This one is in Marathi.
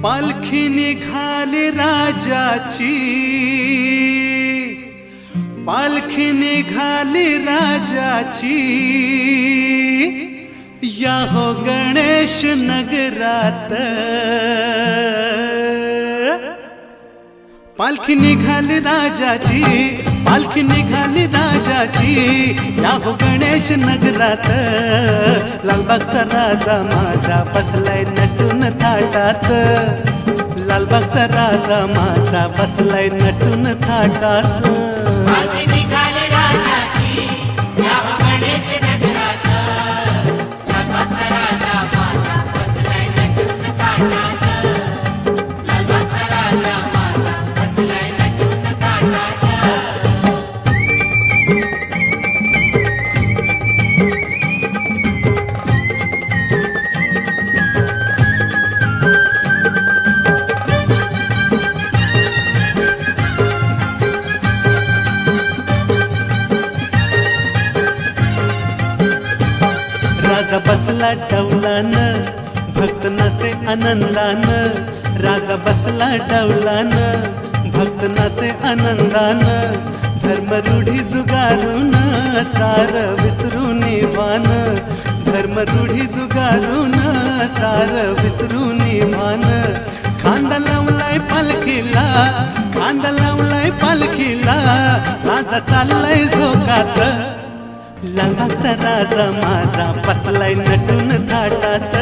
पालखी निघाली राजाची, पालखी निघाली राजाची, या हो गणेश नगरात। पालखी निघाली राजाची, पालखी निघाली राजाची, या हो गणेश नगरात। लालबागचा राजा माझा बसलाय नटून थाटात, लालबागचा राजा माझा बसलाय नटून थाटात। पालखी निघाली राजाची, या हो गणेश नगरात। लालबागचा राजा माझा बसलाय नटून थाटात, लालबागचा राजा माझा बसलाय नटून थाटात। राजा बसला डौलान, भक्त नाचे आनंदान। राजा बसला डौलान, भक्त नाचे आनंदान। धर्मरूढी जुगारून सार विसरून भान, धर्मरूढी जुगारून सार विसरून भान। खांदा लावलाय पालखीला, खांदा लावलाय पालखीला, राजा चाललाय झोकात। लालबागचा राजा माझा बसलाय नटून थाटात।